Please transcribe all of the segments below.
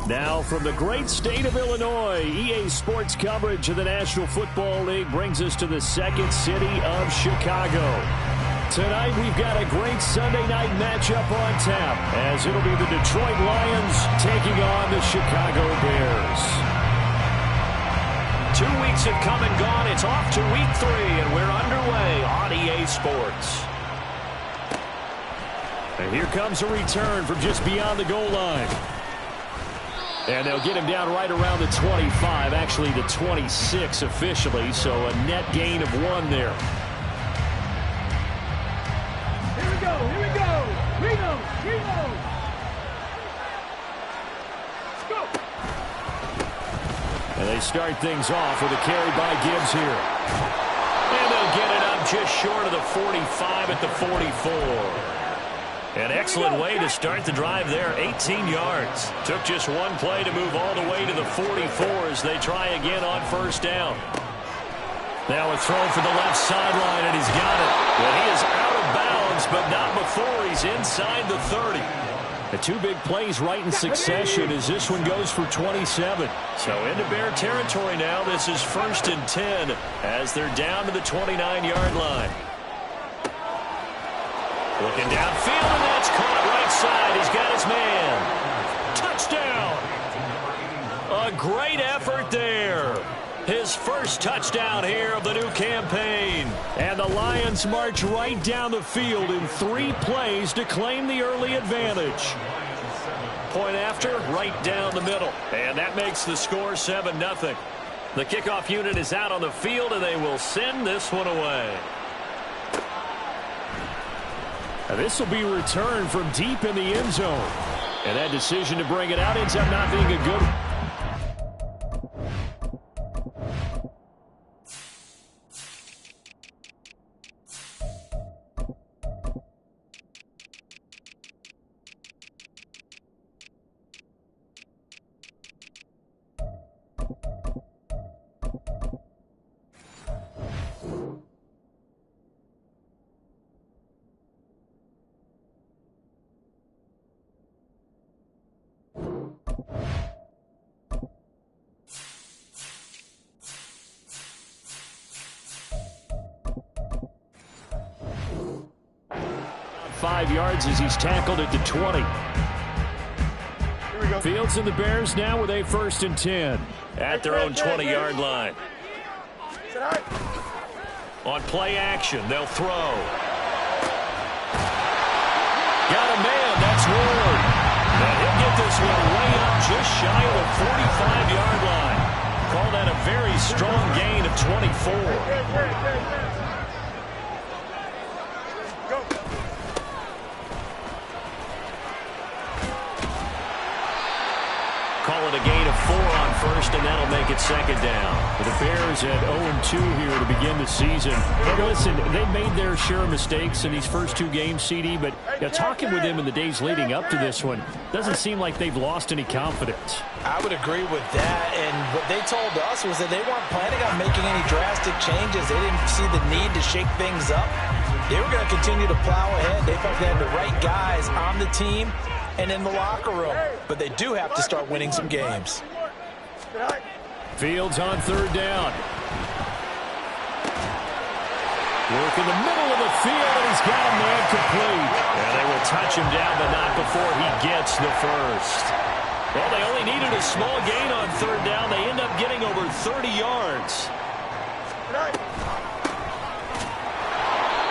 Now from the great state of Illinois, EA Sports coverage of the National Football League brings us to the second city of Chicago. Tonight we've got a great Sunday night matchup on tap, as it'll be the Detroit Lions taking on the Chicago Bears. 2 weeks have come and gone. It's off to week 3, and we're underway on EA Sports. And here comes a return from just beyond the goal line. And they'll get him down right around the 25, actually the 26 officially, so a net gain of 1 there. Here we go, here we go. Reno. Let's go. And they start things off with a carry by Gibbs here. And they'll get it up just short of the 45 at the 44. An excellent way to start the drive there, 18 yards. Took just 1 play to move all the way to the 44 as they try again on first down. Now a throw for the left sideline, and he's got it. Well, he is out of bounds, but not before he's inside the 30. The 2 big plays right in succession as this one goes for 27. So into Bear territory now. This is 1st and 10 as they're down to the 29-yard line. Looking downfield, and that's caught right side. He's got his man. Touchdown. A great effort there. His first touchdown here of the new campaign. And the Lions march right down the field in 3 plays to claim the early advantage. Point after, right down the middle. And that makes the score 7-0. The kickoff unit is out on the field, and they will send this one away. Now this will be returned from deep in the end zone. And that decision to bring it out ends up not being a good one. 5 yards as he's tackled at the 20. Fields and the Bears now with a 1st and 10. At their own 20-yard line. On play action, they'll throw. Got a man, that's Ward. And he'll get this one way up just shy of the 45-yard line. Call that a very strong gain of 24. Call it a gain of 4 on first, and that'll make it 2nd down. The Bears at 0-2 here to begin the season. And listen, they've made their share of mistakes in these first 2 games, CD, but talking with them in the days leading up to this one, doesn't seem like they've lost any confidence. I would agree with that, and what they told us was that they weren't planning on making any drastic changes. They didn't see the need to shake things up. They were going to continue to plow ahead. They felt they had the right guys on the team and in the locker room. But they do have to start winning some games. Fields on 3rd down. Work in the middle of the field, and he's got a man complete. And they will touch him down, but not before he gets the first. Well, they only needed a small gain on 3rd down. They end up getting over 30 yards.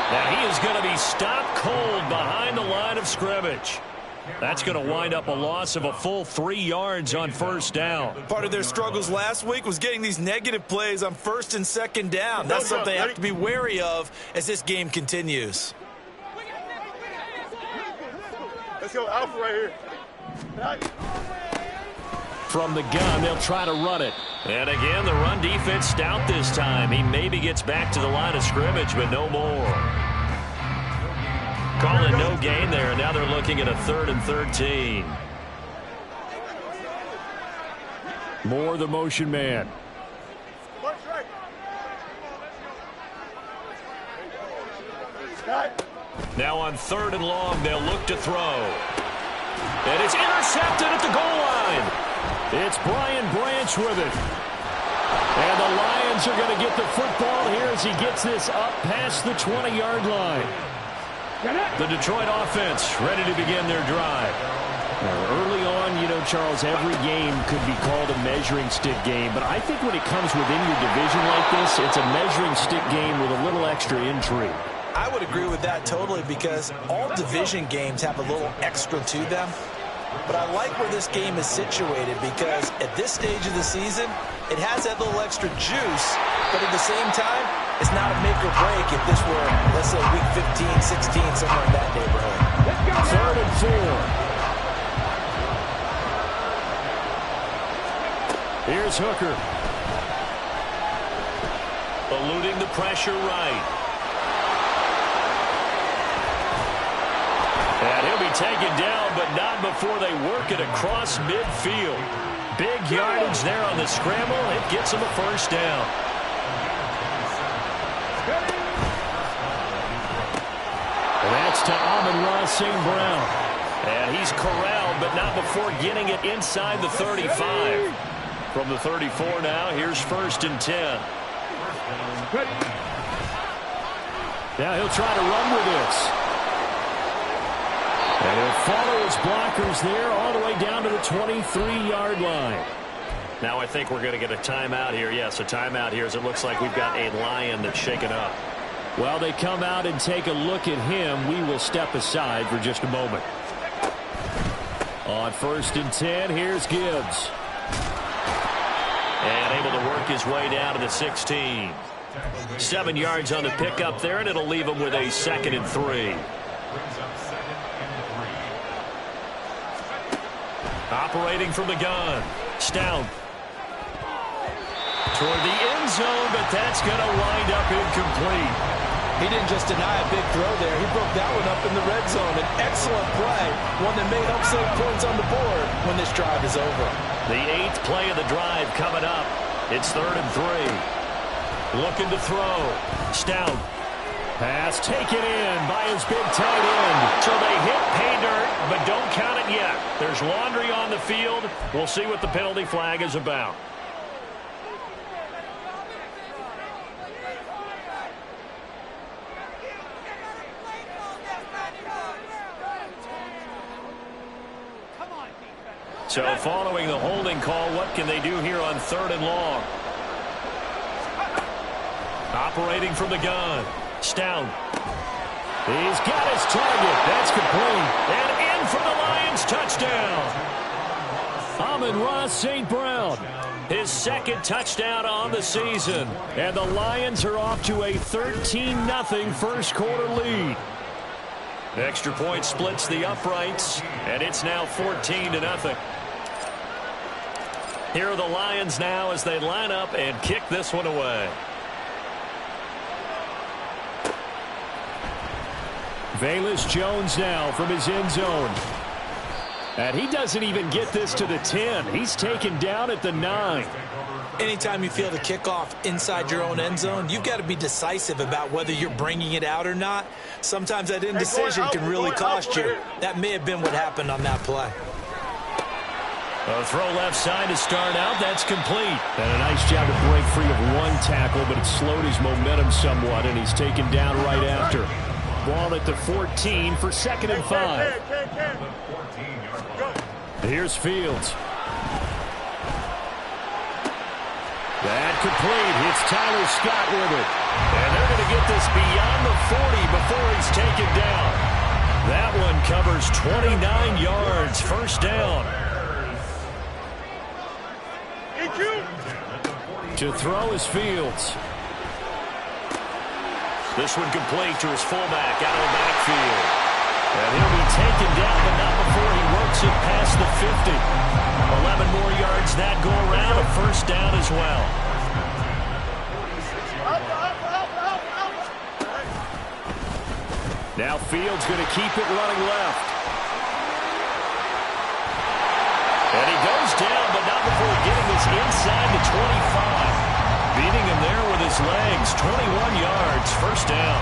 Now he is going to be stopped cold behind the line of scrimmage. That's going to wind up a loss of a full 3 yards on 1st down. Part of their struggles last week was getting these negative plays on 1st and 2nd down. That's something they have to be wary of as this game continues. Let's go, Alpha right here. From the gun, they'll try to run it. And again, the run defense stout this time. He maybe gets back to the line of scrimmage, but no more. Calling no gain there, and now they're looking at a 3rd and 13. Moore, the motion man. Now on 3rd and long, they'll look to throw. And it's intercepted at the goal line. It's Brian Branch with it. And the Lions are going to get the football here as he gets this up past the 20-yard line. The Detroit offense ready to begin their drive. Early on, you know, Charles, every game could be called a measuring stick game. But I think when it comes within your division like this, it's a measuring stick game with a little extra intrigue. I would agree with that totally because all division games have a little extra to them. But I like where this game is situated because at this stage of the season, it has that little extra juice. But at the same time, it's not a make or break if this were, let's say, week 15, 16, somewhere in that neighborhood. Let's go. 3rd and 4. Here's Hooker. Eluding the pressure right. And he'll be taken down, but not before they work it across midfield. Big yardage there on the scramble. It gets him a first down. And that's to Amon-Ra St. Brown. And he's corralled, but not before getting it inside the 35. From the 34 now, here's 1st and 10. Now he'll try to run with this. And he'll follow his blockers there all the way down to the 23-yard line. Now I think we're going to get a timeout here. Yes, a timeout here as it looks like we've got a Lion that's shaken up. While they come out and take a look at him, we will step aside for just a moment. On 1st and 10, here's Gibbs. And able to work his way down to the 16. 7 yards on the pickup there, and it'll leave him with a 2nd and 3. Operating from the gun. Stout. Toward the end zone, but that's going to wind up incomplete. He didn't just deny a big throw there. He broke that one up in the red zone. An excellent play. One that made upset points on the board when this drive is over. The 8th play of the drive coming up. It's 3rd and 3. Looking to throw. Stout. Pass taken in by his big tight end. So they hit pay dirt, but don't count it yet. There's laundry on the field. We'll see what the penalty flag is about. So following the holding call, what can they do here on 3rd and long? Operating from the gun. Stout. He's got his target. That's complete. And in for the Lions touchdown. Amon-Ra St. Brown. His 2nd touchdown on the season. And the Lions are off to a 13-0 first quarter lead. Extra point splits the uprights, and it's now 14-0. Here are the Lions now as they line up and kick this one away. Velus Jones now from his end zone. And he doesn't even get this to the 10. He's taken down at the 9. Anytime you feel the kickoff inside your own end zone, you've got to be decisive about whether you're bringing it out or not. Sometimes that indecision can really cost you. That may have been what happened on that play. A throw left side to start out. That's complete. And a nice job to break free of one tackle, but it slowed his momentum somewhat, and he's taken down right after. Ball at the 14 for 2nd and 5. Here's Fields. That complete. It's Tyler Scott with it. And they're going to get this beyond the 40 before he's taken down. That one covers 29 yards. First down. To throw is Fields. This one complete to his fullback out of the backfield. And he'll be taken down, but not before he works it past the 50. 11 more yards that go around, a first down as well. Now Fields going to keep it running left. And he goes down, but not before getting this inside the 25. Beating him there with his legs. 21 yards, first down.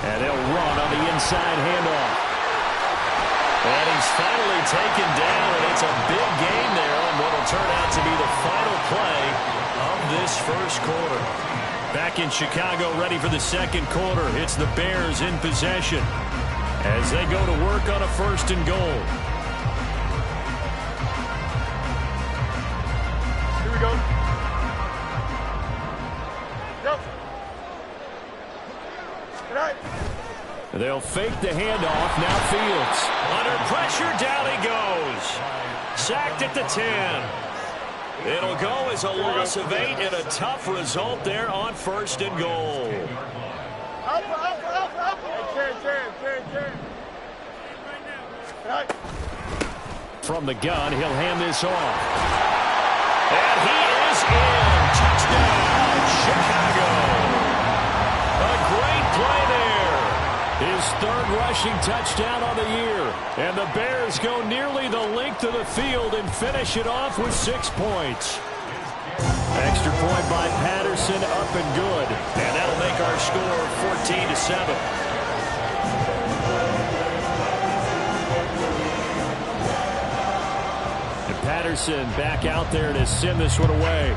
And they'll run on the inside handoff. And he's finally taken down, and it's a big gain there on what will turn out to be the final play of this first quarter. Back in Chicago, ready for the second quarter. It's the Bears in possession as they go to work on a 1st and goal. Here we go. Go. Good night. They'll fake the handoff. Now Fields. Under pressure, down he goes. Sacked at the 10. It'll go as a loss of 8 and a tough result there on 1st and goal. Alpha. Hey, Ken. From the gun, he'll hand this off. And he is in. Touchdown, Chicago. A great play there. His 3rd rushing touchdown on the year. And the Bears go nearly the length of the field and finish it off with 6 points. Extra point by Patterson, up and good. And that'll make our score 14-7. And Patterson back out there to send this one away.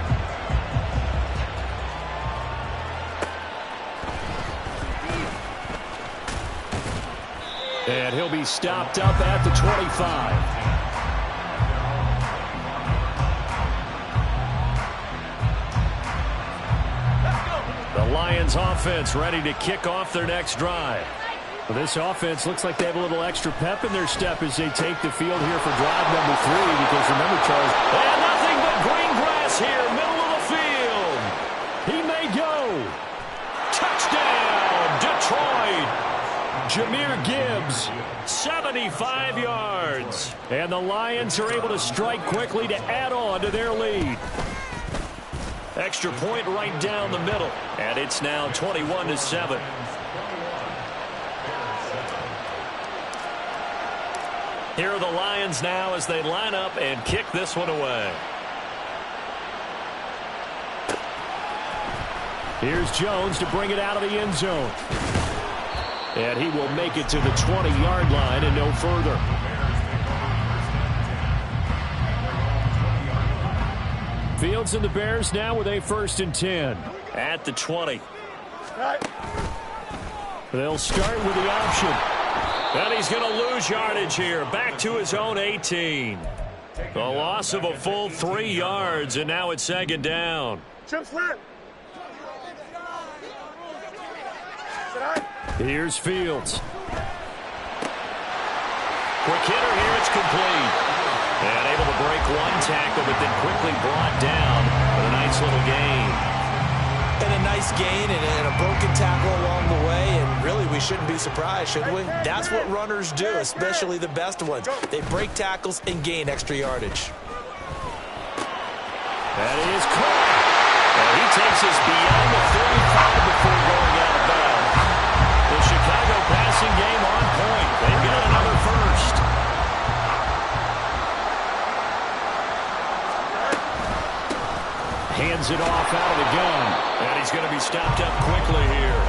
And he'll be stopped up at the 25. The Lions offense ready to kick off their next drive. Well, this offense looks like they have a little extra pep in their step as they take the field here for drive number 3. Because remember, Charles, and nothing but green grass here, middle of the field. He may go. Touchdown, Detroit. Jahmyr Gibbs. 75 yards. And the Lions are able to strike quickly to add on to their lead. Extra point right down the middle. And it's now 21-7. Here are the Lions now as they line up and kick this one away. Here's Jones to bring it out of the end zone. And he will make it to the 20-yard line and no further. Fields and the Bears now with a 1st and 10. At the 20. They'll start with the option. And he's going to lose yardage here. Back to his own 18. A loss of a full 3 yards, and now it's 2nd down. Here's Fields. Quick hitter here, it's complete. And able to break one tackle, but then quickly brought down. But a nice little gain. And a nice gain and a broken tackle along the way. And really, we shouldn't be surprised, should we? That's what runners do, especially the best ones. They break tackles and gain extra yardage. That is caught. And he takes us beyond the 35 before going out of bounds. The Chicago passing game on point. They've got another first. Hands it off out of the gun. And he's going to be stopped up quickly here.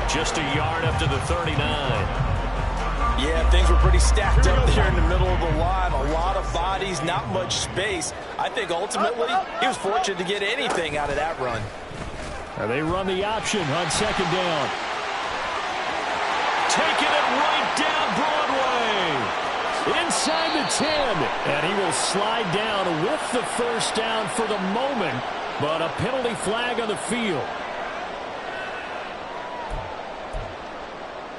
Just a yard up to the 39. Yeah, things were pretty stacked up there in the middle of the line. A lot of bodies, not much space. I think ultimately he was fortunate to get anything out of that run. And they run the option on 2nd down. Taking it right down Broadway. Inside the 10. And he will slide down with the 1st down for the moment. But a penalty flag on the field.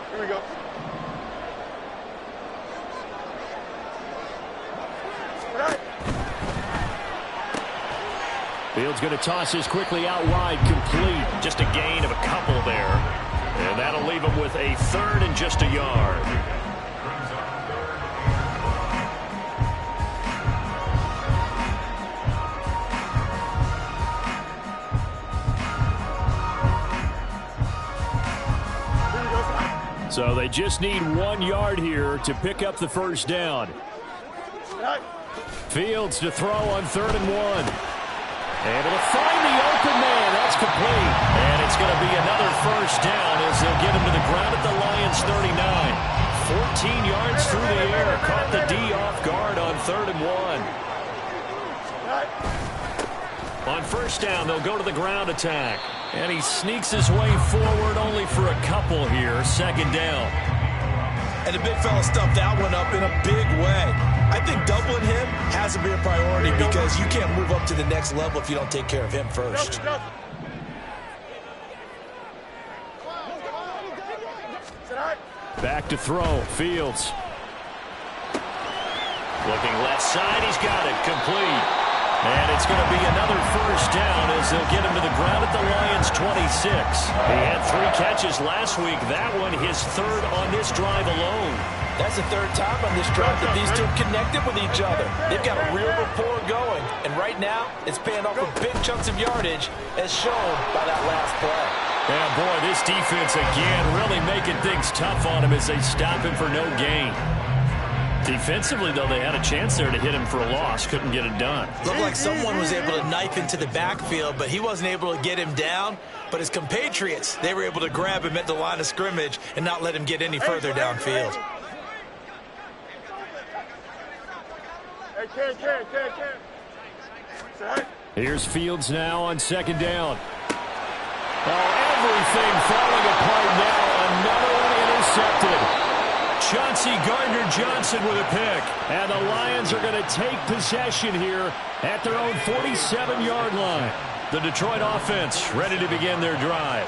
Here we go. Fields going to toss this quickly out wide, complete. Just a gain of a couple there. And that'll leave him with a 3rd and just a yard. So they just need 1 yard here to pick up the 1st down. Fields to throw on 3rd and 1. Able to find the open man. That's complete. And it's going to be another 1st down as they'll get him to the ground at the Lions' 39. 14 yards through the air. Caught the D off guard on 3rd and 1. On first down, they'll go to the ground attack. And he sneaks his way forward only for a couple here. 2nd down. And the big fella stuffed that one up in a big way. I think doubling him has to be a priority because you can't move up to the next level if you don't take care of him first. Back to throw. Fields. Looking left side. He's got it. Complete. And it's going to be another first down as they'll get him to the ground at the Lions' 26. He had 3 catches last week. That one his 3rd on this drive alone. That's the 3rd time on this drive that these two connected with each other. They've got a real rapport going. And right now, it's paying off with big chunks of yardage as shown by that last play. Yeah, boy, this defense again really making things tough on him as they stop him for no gain. Defensively, though, they had a chance there to hit him for a loss. Couldn't get it done. Looked like someone was able to knife into the backfield, but he wasn't able to get him down. But his compatriots, they were able to grab him at the line of scrimmage and not let him get any further downfield. Here's Fields now on 2nd down. Oh, everything falling apart now. Another one intercepted. Chauncey Gardner-Johnson with a pick. And the Lions are going to take possession here at their own 47-yard line. The Detroit offense ready to begin their drive.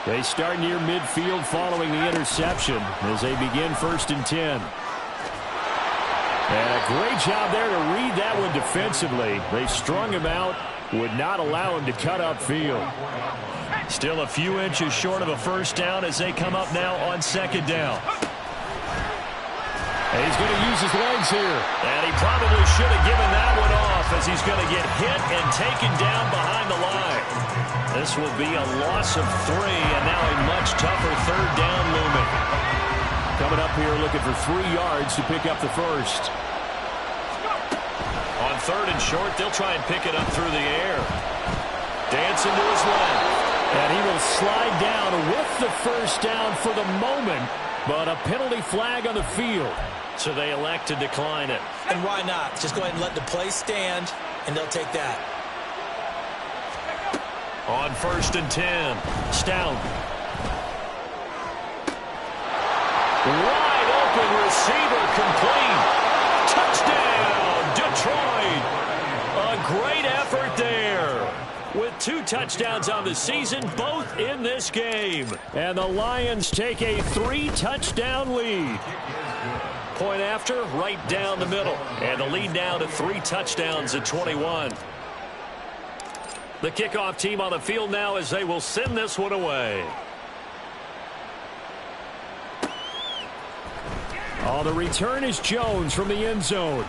They start near midfield following the interception as they begin 1st and 10. And a great job there to read that one defensively. They strung him out, would not allow him to cut upfield. Still a few inches short of a first down as they come up now on 2nd down. And he's going to use his legs here. And he probably should have given that one off as he's going to get hit and taken down behind the line. This will be a loss of 3 and now a much tougher 3rd down looming. Coming up here looking for 3 yards to pick up the first. On 3rd and short, they'll try and pick it up through the air. Dancing to his left. And he will slide down with the first down for the moment, but a penalty flag on the field. So they elect to decline it. And why not? Just go ahead and let the play stand, and they'll take that. On 1st and 10, Stout. Wide open receiver complete. Touchdown, Detroit. A great effort there. With 2 touchdowns on the season, both in this game. And the Lions take a 3-touchdown lead. Point after, right down the middle. And the lead now to 3 touchdowns at 21. The kickoff team on the field now as they will send this one away. Oh, the return is Jones from the end zone.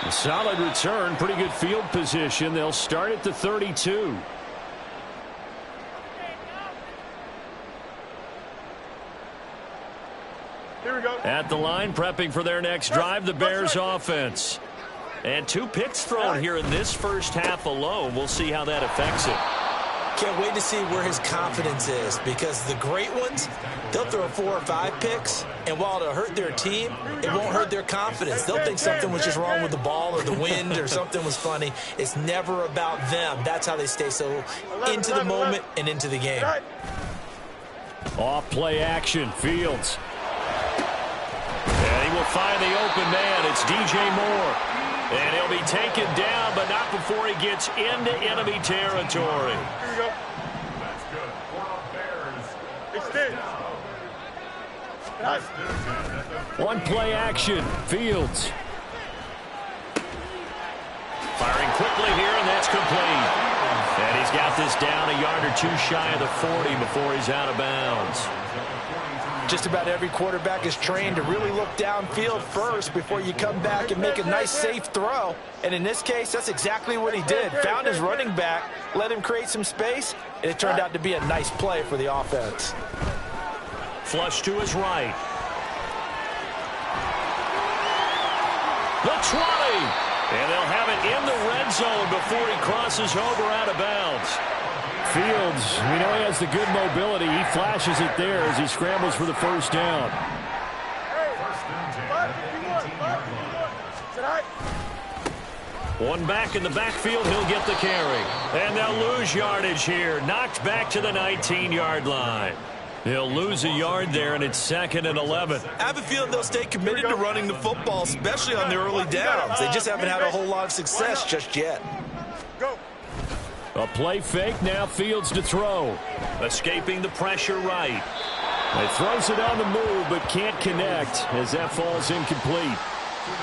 A solid return, pretty good field position. They'll start at the 32. Here we go. At the line, prepping for their next drive, the Bears offense. And 2 picks thrown here in this first half alone. We'll see how that affects it. Can't wait to see where his confidence is, because the great ones, they'll throw 4 or 5 picks, and while it'll hurt their team, it won't hurt their confidence. They'll think something was just wrong with the ball or the wind or something was funny. It's never about them. That's how they stay so into the moment and into the game. Off play action, Fields. And he will find the open man. It's DJ Moore. And he'll be taken down, but not before he gets into enemy territory. Here we go. That's good. Extend. Nice. One play action, Fields. Firing quickly here, and that's complete. And he's got this down a yard or 2 shy of the 40 before he's out of bounds. Just about every quarterback is trained to really look downfield first before you come back and make a nice, safe throw. And in this case, that's exactly what he did. Found his running back, let him create some space, and it turned out to be a nice play for the offense. Flush to his right. The 20. And they'll have it in the red zone before he crosses over out of bounds. Fields, we know he has the good mobility. He flashes it there as he scrambles for the first down. One back in the backfield, he'll get the carry. And they'll lose yardage here. Knocked back to the 19-yard line. He'll lose a yard there, and it's 2nd and 11. I have a feeling they'll stay committed to running the football, especially on the early downs. They just haven't had a whole lot of success just yet. A play fake, now Fields to throw. Escaping the pressure right. He throws it on the move, but can't connect as that falls incomplete.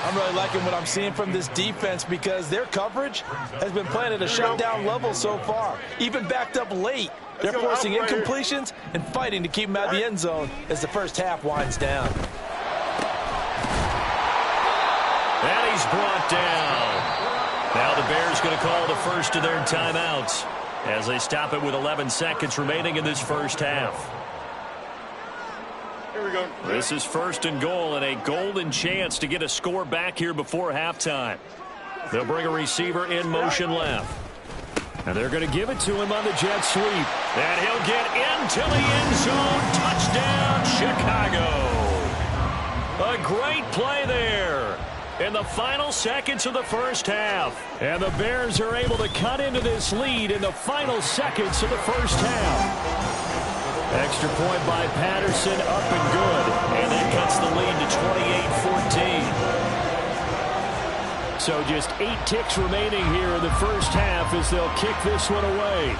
I'm really liking what I'm seeing from this defense because their coverage has been playing at a shutdown level so far. Even backed up late, they're forcing incompletions and fighting to keep them out of the end zone as the first half winds down. And he's brought down. Now the Bears going to call the first of their timeouts as they stop it with 11 seconds remaining in this first half. Here we go. This is 1st and goal and a golden chance to get a score back here before halftime. They'll bring a receiver in motion left. And they're going to give it to him on the jet sweep. And he'll get into the end zone. Touchdown, Chicago. A great play there in the final seconds of the first half. And the Bears are able to cut into this lead in the final seconds of the first half. Extra point by Patterson, up and good. And that cuts the lead to 28-14. So just 8 ticks remaining here in the first half as they'll kick this one away.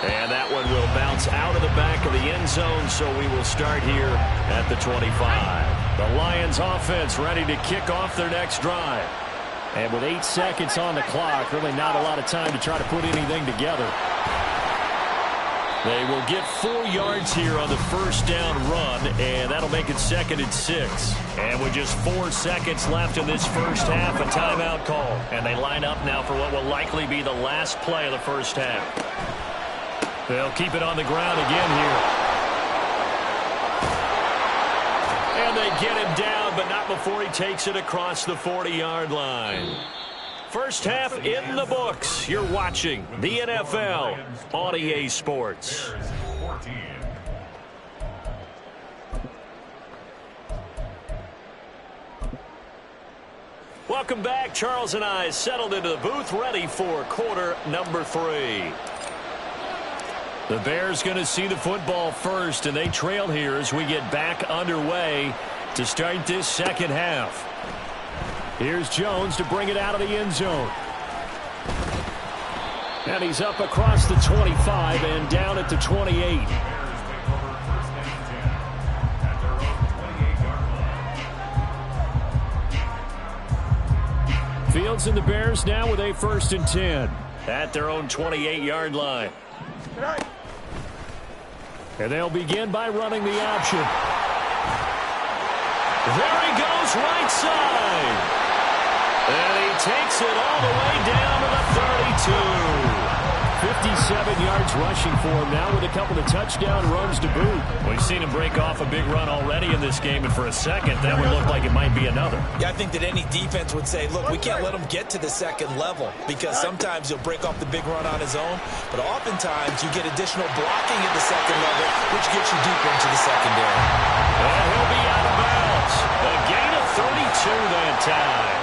And that one will bounce out of the back of the end zone, so we will start here at the 25. The Lions offense ready to kick off their next drive. And with 8 seconds on the clock, really not a lot of time to try to put anything together. They will get 4 yards here on the first down run, and that'll make it 2nd and 6. And with just 4 seconds left in this first half, a timeout call. And they line up now for what will likely be the last play of the first half. They'll keep it on the ground again here. And they get him down, but not before he takes it across the 40-yard line. First half in the books. You're watching the NFL on EA Sports. Welcome back. Charles and I settled into the booth, ready for quarter number 3. The Bears going to see the football first, and they trail here as we get back underway to start this second half. Here's Jones to bring it out of the end zone. And he's up across the 25 and down at the 28. Fields and the Bears now with a 1st and 10. At their own 28-yard line. And they'll begin by running the option. There he goes, right side. And he takes it all the way down to the 32. 57 yards rushing for him now with a couple of touchdown runs to boot. We've seen him break off a big run already in this game, and for a second, that would look like it might be another. Yeah, I think that any defense would say, look, we can't let him get to the second level because sometimes he'll break off the big run on his own, but oftentimes you get additional blocking at the second level, which gets you deeper into the secondary. And he'll be out of bounds. A gain of 32 that time.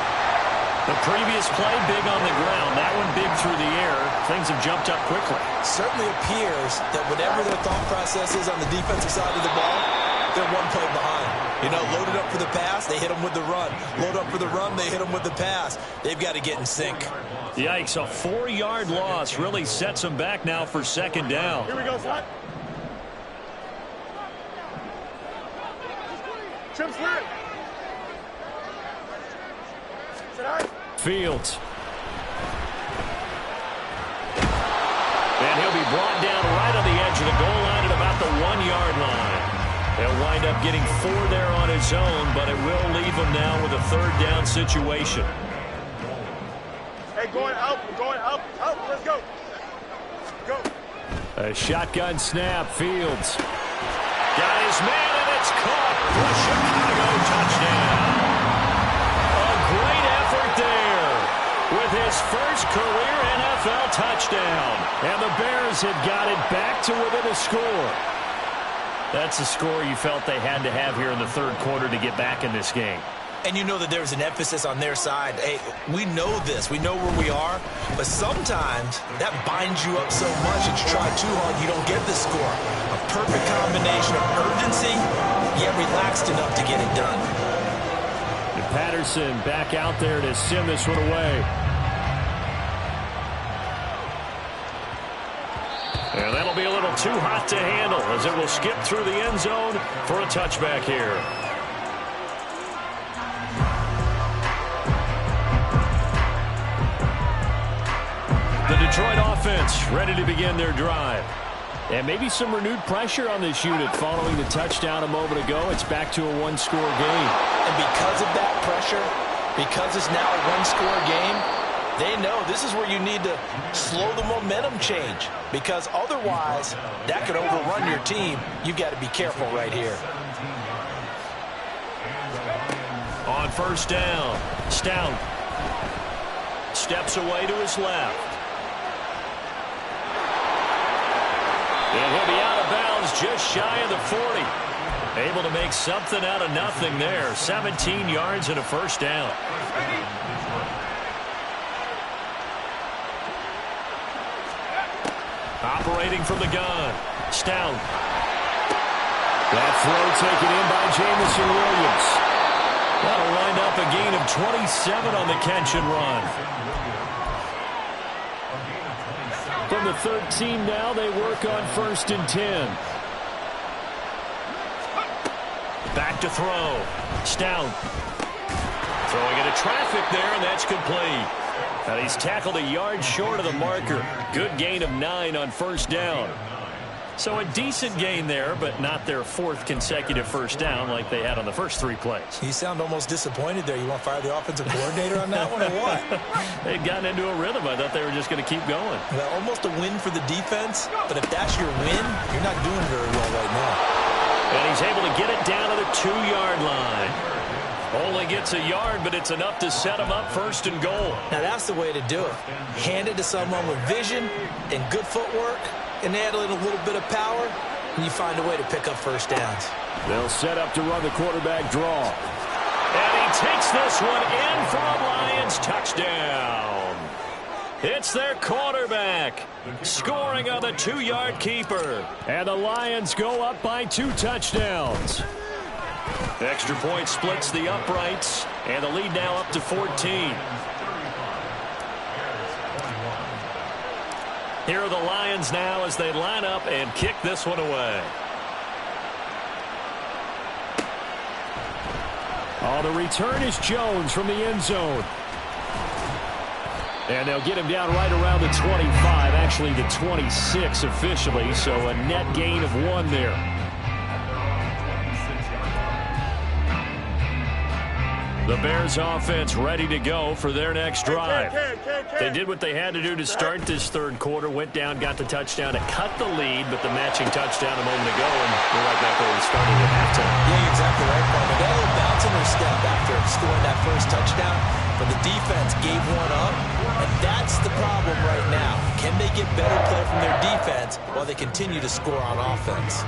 The previous play, big on the ground. That one big through the air. Things have jumped up quickly. Certainly appears that whatever their thought process is on the defensive side of the ball, they're one play behind. You know, loaded up for the pass, they hit them with the run. Load up for the run, they hit them with the pass. They've got to get in sync. Yikes, a 4-yard loss really sets them back now for second down. Here we go, slot. Trim slot. Fields. And he'll be brought down right on the edge of the goal line at about the 1-yard line. He'll wind up getting 4 there on his own, but it will leave him now with a 3rd down situation. Hey, going up, let's go. Go. A shotgun snap, Fields. Got his man, and it's caught for a Chicago touchdown. A great effort there with his his first career NFL touchdown. And the Bears had got it back to within a score. That's a score you felt they had to have here in the third quarter to get back in this game. And you know that there's an emphasis on their side. Hey, we know this. We know where we are. But sometimes that binds you up so much that you try too hard, you don't get the score. A perfect combination of urgency, yet relaxed enough to get it done. And Patterson back out there to send this one away. And that'll be a little too hot to handle as it will skip through the end zone for a touchback here. The Detroit offense ready to begin their drive. And maybe some renewed pressure on this unit following the touchdown a moment ago. It's back to a one-score game. And because of that pressure, because it's now a one-score game, they know this is where you need to slow the momentum change. Because otherwise, that could overrun your team. You've got to be careful right here. On first down, Stout steps away to his left. And he'll be out of bounds just shy of the 40. Able to make something out of nothing there. 17 yards and a first down. Operating from the gun, Stout. That throw taken in by Jameson Williams. That'll wind up a gain of 27 on the catch and run. From the 13 now, they work on 1st and 10. Back to throw. Stout. Throwing into traffic there, and that's complete. And he's tackled a yard short of the marker. Good gain of 9 on first down. So a decent gain there, but not their 4th consecutive first down like they had on the first 3 plays. You sound almost disappointed there. You want to fire the offensive coordinator on that one or what? They'd gotten into a rhythm. I thought they were just going to keep going. Well, almost a win for the defense, but if that's your win, you're not doing very well right now. And he's able to get it down to the 2-yard line. Only gets a yard, but it's enough to set him up 1st and goal. Now that's the way to do it. Hand it to someone with vision and good footwork, and add a little bit of power, and you find a way to pick up first downs. They'll set up to run the quarterback draw. And he takes this one in for a Lions touchdown. It's their quarterback scoring on the 2-yard keeper. And the Lions go up by 2 touchdowns. Extra point splits the uprights, and the lead now up to 14. Here are the Lions now as they line up and kick this one away. Oh, the return is Jones from the end zone. And they'll get him down right around the 25, actually the 26 officially, so a net gain of 1 there. The Bears offense ready to go for their next drive. They did what they had to do to start this third quarter, went down, got the touchdown to cut the lead, but the matching touchdown a moment ago, and we're right back where we started at halftime. Yeah, exactly right, Paul. They got a little bounce in their step after scoring that first touchdown, but the defense gave one up, and that's the problem right now. Can they get better play from their defense while they continue to score on offense?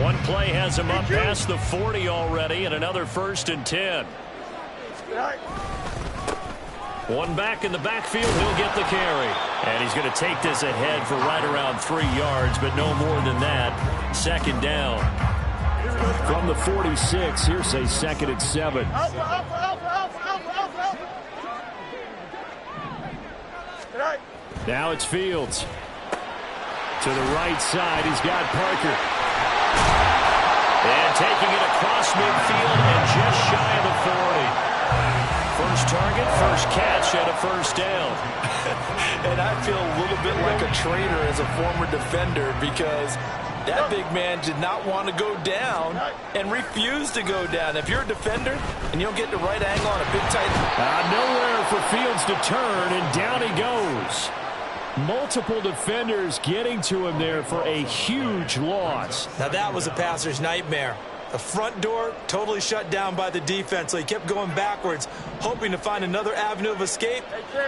One play has him up past the 40 already, and another 1st and 10. One back in the backfield, he'll get the carry. And he's going to take this ahead for right around 3 yards, but no more than that. 2nd down. From the 46, here's a 2nd and 7. Now it's Fields. To the right side, he's got Parker. And taking it across midfield and just shy of the 40. First target, first catch, and a first down. And I feel a little bit like a traitor as a former defender because that big man did not want to go down and refused to go down. If you're a defender and you don't get the right angle on a big tight... Nowhere for Fields to turn, and down he goes. Multiple defenders getting to him there for a huge loss. Now that was a passer's nightmare. The front door totally shut down by the defense, so he kept going backwards, hoping to find another avenue of escape.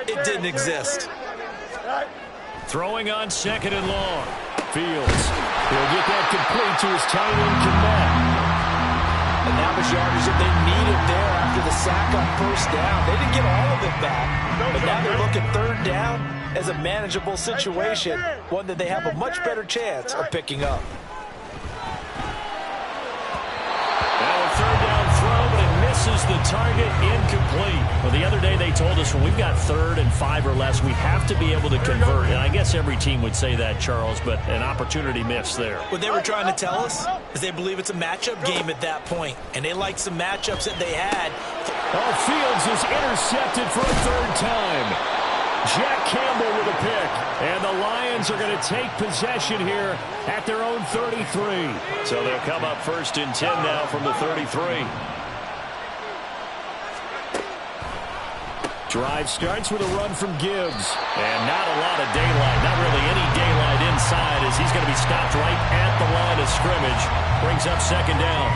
It didn't exist. Throwing on second and long. Fields. He'll get that complete to his tight end, Kmet. And that was yardage that they needed there after the sack on first down. They didn't get all of it back, but now they're looking third down as a manageable situation, one that they have a much better chance of picking up. Now a third down throw, but it misses the target, incomplete. Well, the other day they told us when we've got 3rd and 5 or less, we have to be able to convert. And I guess every team would say that, Charles, but an opportunity missed there. What they were trying to tell us is they believe it's a matchup game at that point, and they liked some matchups that they had. Oh, Fields is intercepted for a 3rd time. Jack Campbell with a pick. And the Lions are going to take possession here at their own 33. So they'll come up 1st and 10 now from the 33. Drive starts with a run from Gibbs. And not a lot of daylight. Not really any daylight inside as he's going to be stopped right at the line of scrimmage. Brings up 2nd down.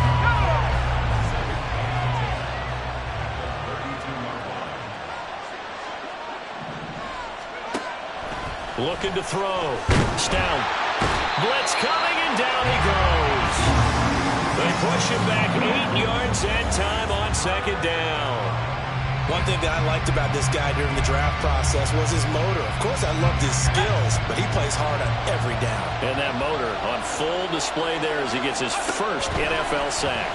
Looking to throw. Stout. Blitz coming, and down he goes. They push him back 8 yards that time on 2nd down. One thing that I liked about this guy during the draft process was his motor. Of course, I loved his skills, but he plays hard on every down. And that motor on full display there as he gets his first NFL sack.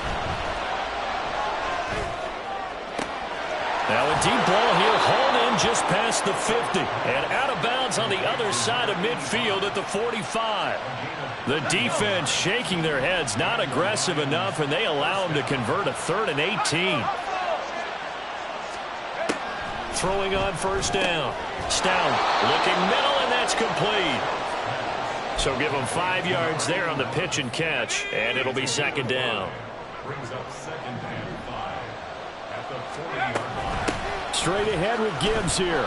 Now a deep ball here, hauled in just past the 50. And out of bounds on the other side of midfield at the 45. The defense shaking their heads, not aggressive enough, and they allow him to convert a 3rd and 18. Throwing on 1st down. Stout looking middle, and that's complete. So give him 5 yards there on the pitch and catch, and it'll be 2nd down. Brings up 2nd and 5 at the 40-yard line. Straight ahead with Gibbs here.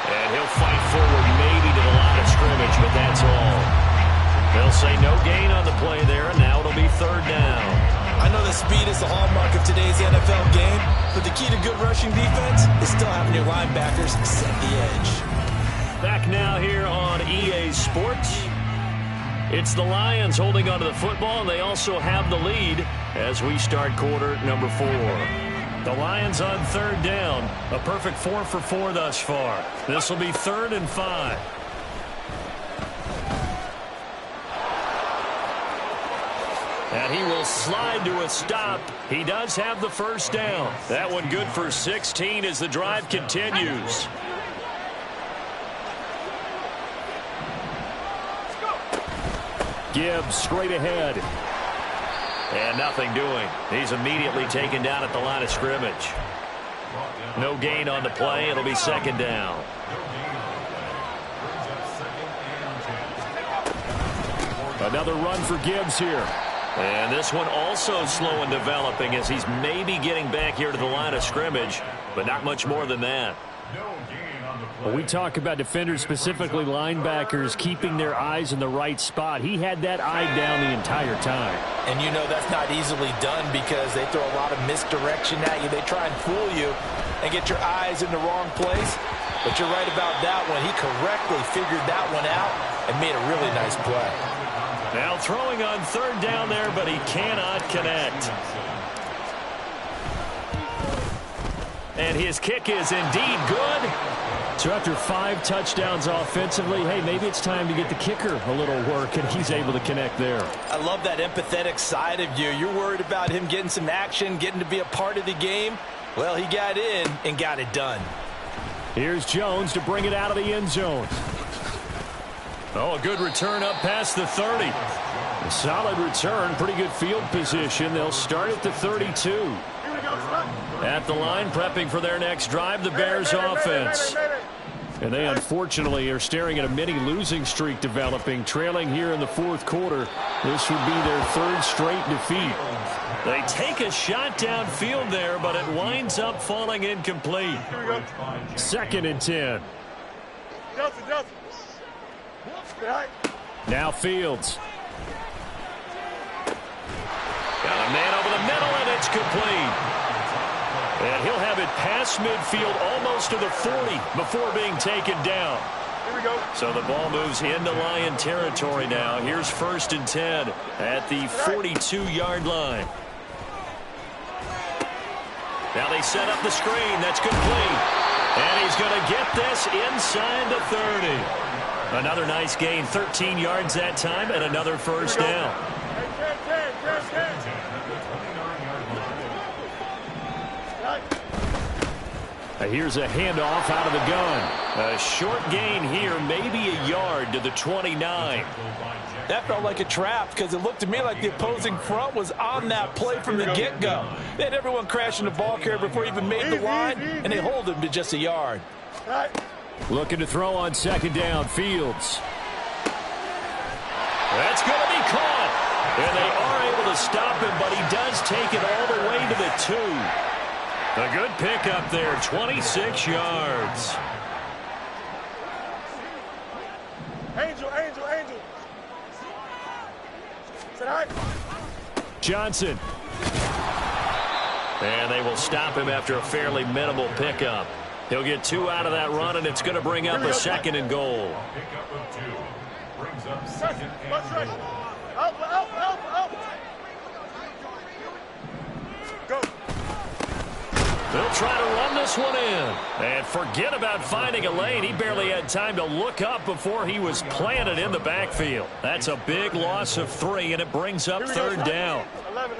And he'll fight forward maybe to the line of scrimmage, but that's all. They'll say no gain on the play there, and now it'll be 3rd down. I know that speed is the hallmark of today's NFL game, but the key to good rushing defense is still having your linebackers set the edge. Back now here on EA Sports. It's the Lions holding onto the football, and they also have the lead as we start quarter number 4. The Lions on 3rd down. A perfect 4 for 4 thus far. This will be 3rd and 5. And he will slide to a stop. He does have the 1st down. That one good for 16 as the drive continues. Gibbs straight ahead. And nothing doing. He's immediately taken down at the line of scrimmage. No gain on the play. It'll be 2nd down. Another run for Gibbs here. And this one also slow in developing as he's maybe getting back here to the line of scrimmage, but not much more than that. When we talk about defenders, specifically linebackers, keeping their eyes in the right spot, he had that eye down the entire time. And you know that's not easily done because they throw a lot of misdirection at you. They try and fool you and get your eyes in the wrong place. But you're right about that one. He correctly figured that one out and made a really nice play. Now throwing on 3rd down there, but he cannot connect. And his kick is indeed good. So after 5 touchdowns offensively, hey, maybe it's time to get the kicker a little work, and he's able to connect there. I love that empathetic side of you. You're worried about him getting some action, getting to be a part of the game. Well, he got in and got it done. Here's Jones to bring it out of the end zone. Oh, a good return up past the 30. A solid return, pretty good field position. They'll start at the 32. At the line, prepping for their next drive, the Bears offense. And they unfortunately are staring at a mini losing streak developing, trailing here in the 4th quarter. This would be their 3rd straight defeat. They take a shot downfield there, but it winds up falling incomplete. 2nd and 10. Now Fields. Got a man over the middle, and it's complete. And he'll have it past midfield almost to the 40 before being taken down. Here we go. So the ball moves into Lion territory now. Here's 1st and 10 at the 42-yard line. Now they set up the screen. That's complete. And he's going to get this inside the 30. Another nice gain, 13 yards that time, and another first down. Here's a handoff out of the gun. A short gain here, maybe a yard to the 29. That felt like a trap because it looked to me like the opposing front was on that play from the get-go. They had everyone crashing the ball carrier before he even made the line, and they hold him to just a yard. Looking to throw on 2nd down. Fields. That's going to be caught. And they are able to stop him, but he does take it all the way to the 2. A good pickup there, 26 yards. Angel. Sit high. Johnson. And they will stop him after a fairly minimal pickup. He'll get 2 out of that run, and it's going to bring up a 2nd and goal. Pickup of 2 brings up 2nd and goal. Help. Go. They'll try to run this one in. And forget about finding a lane. He barely had time to look up before he was planted in the backfield. That's a big loss of 3, and it brings up 3rd down. 11.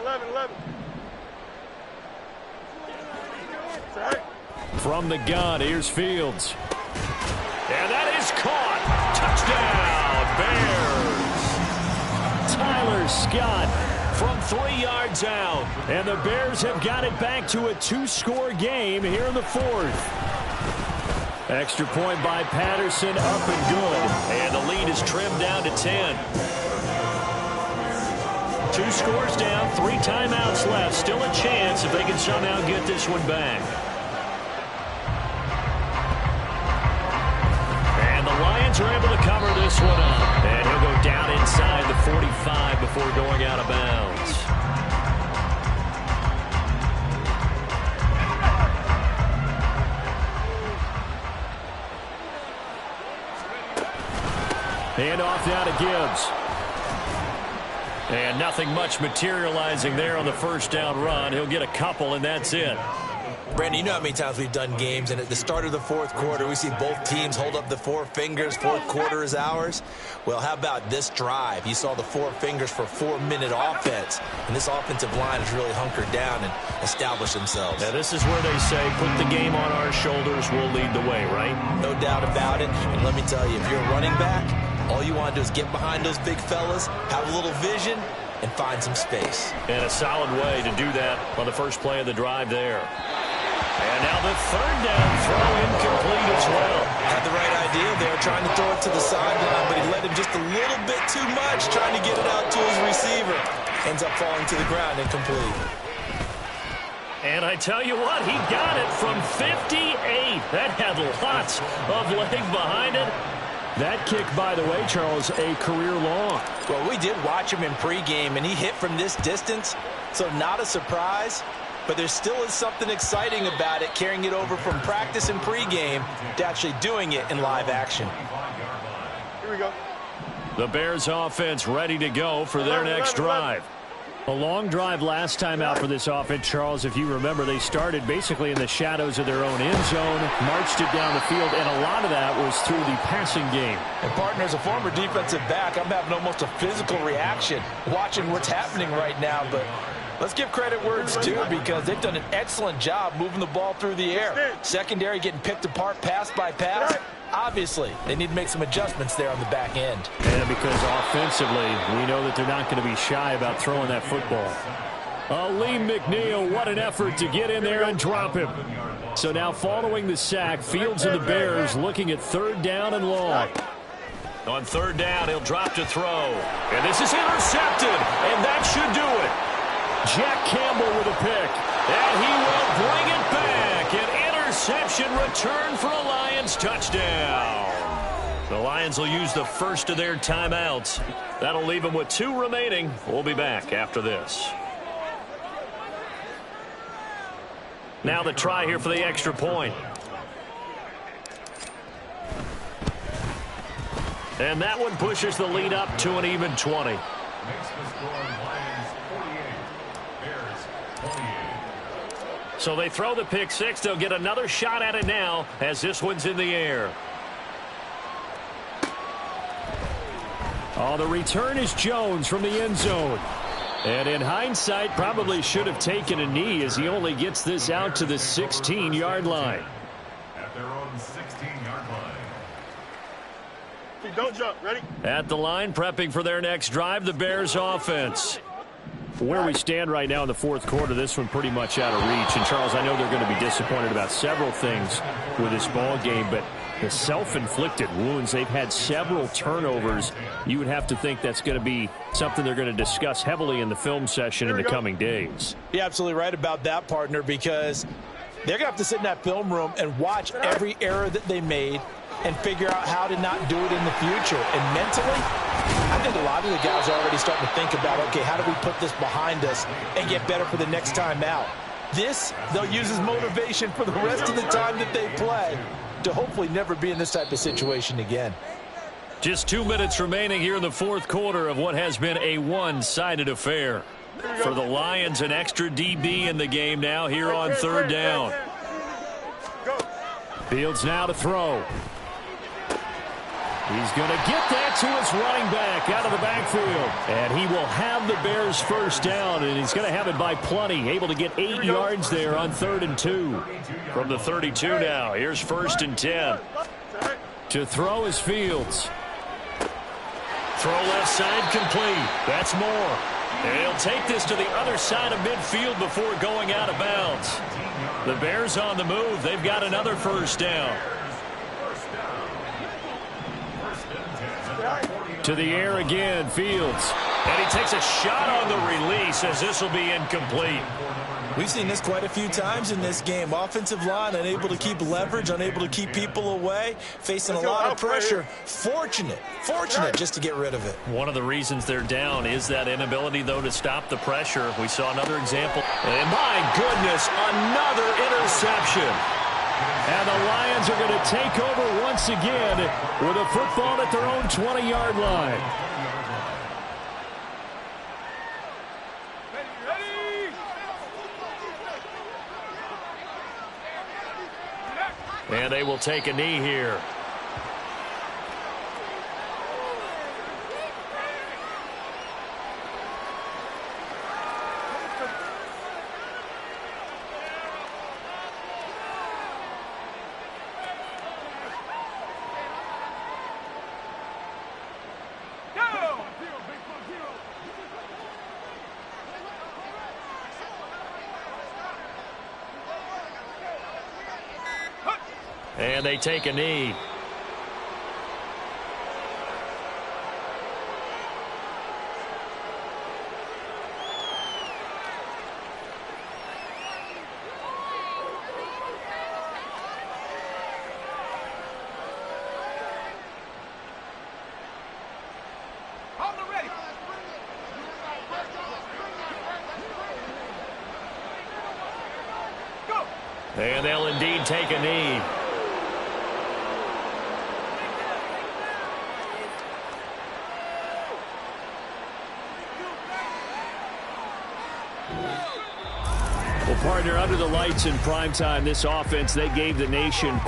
From the gun, here's Fields. And that is caught. Touchdown, Bears. Tyler Scott from 3 yards out. And the Bears have got it back to a 2-score game here in the 4th. Extra point by Patterson, up and good. And the lead is trimmed down to 10. 2 scores down, 3 timeouts left. Still a chance if they can somehow get this one back. And the Lions are able to cover this one up. And he'll go down inside the 45 before going out of bounds. Hand off now to Gibbs. And nothing much materializing there on the 1st down run. He'll get a couple, and that's it. Brandon, you know how many times we've done games, and at the start of the 4th quarter, we see both teams hold up the 4 fingers, 4th quarter is ours. Well, how about this drive? You saw the 4 fingers for 4-minute offense, and this offensive line has really hunkered down and established themselves. Now, this is where they say, put the game on our shoulders, we'll lead the way, right? No doubt about it, and let me tell you, if you're a running back, all you want to do is get behind those big fellas, have a little vision, and find some space. And a solid way to do that on the first play of the drive there. And now the 3rd down throw incomplete as well. Had the right idea there, trying to throw it to the sideline, but he led him just a little bit too much, trying to get it out to his receiver. Ends up falling to the ground, incomplete. And I tell you what, he got it from 58. That had lots of leg behind it. That kick, by the way, Charles, a career long. Well, we did watch him in pregame, and he hit from this distance, so not a surprise. But there still is something exciting about it, carrying it over from practice and pregame to actually doing it in live action. Here we go. The Bears offense ready to go for their next drive. A long drive last time out for this offense, Charles. If you remember, they started basically in the shadows of their own end zone, marched it down the field, and a lot of that was through the passing game. And, partner, as a former defensive back, I'm having almost a physical reaction watching what's happening right now. But let's give credit where it's due, because they've done an excellent job moving the ball through the air. Secondary getting picked apart pass by pass. Obviously, they need to make some adjustments there on the back end. And because offensively, we know that they're not going to be shy about throwing that football. Aleem McNeil, what an effort to get in there and drop him. So now following the sack, Fields and the Bears looking at 3rd down and long. On 3rd down, he'll drop to throw. And this is intercepted, and that should do it. Jack Campbell with a pick. And he will bring it back. An interception return for a Lions touchdown. The Lions will use the first of their timeouts. That'll leave them with 2 remaining. We'll be back after this. Now the try here for the extra point. And that one pushes the lead up to an even 20. Makes the score Lions 48, Bears 28. So they throw the pick six. They'll get another shot at it now as this one's in the air. Oh, the return is Jones from the end zone. And in hindsight, probably should have taken a knee as he only gets this out to the 16-yard line. At their own 16-yard line. Don't jump. Ready? At the line, prepping for their next drive, the Bears offense. Where we stand right now in the fourth quarter, this one pretty much out of reach. And, Charles, I know they're going to be disappointed about several things with this ball game, but the self-inflicted wounds, they've had several turnovers. You would have to think that's going to be something they're going to discuss heavily in the film session in the coming days. You're absolutely right about that, partner, because they're going to have to sit in that film room and watch every error that they made and figure out how to not do it in the future. And mentally, I think a lot of the guys are already starting to think about, okay, how do we put this behind us and get better for the next time out? This, they'll use as motivation for the rest of the time that they play to hopefully never be in this type of situation again. Just 2 minutes remaining here in the fourth quarter of what has been a one-sided affair. For the Lions, an extra DB in the game now here on third down. Fields now to throw. He's going to get that to his running back out of the backfield. And he will have the Bears first down, and he's going to have it by plenty. Able to get 8 yards there on 3rd and 2. From the 32 now, here's 1st and 10. To throw is Fields. Throw left side complete. That's Moore. And he'll take this to the other side of midfield before going out of bounds. The Bears on the move. They've got another first down. To the air again, Fields. And he takes a shot on the release as this will be incomplete. We've seen this quite a few times in this game. Offensive line unable to keep leverage, unable to keep people away, facing a lot of pressure. Fortunate just to get rid of it. One of the reasons they're down is that inability, though, to stop the pressure. We saw another example. And my goodness, another interception. And the Lions are going to take over once again with a football at their own 20-yard line. And they will take a knee here. And they take a knee. And they'll indeed take a knee. Well, partner, under the lights in primetime, this offense, they gave the nation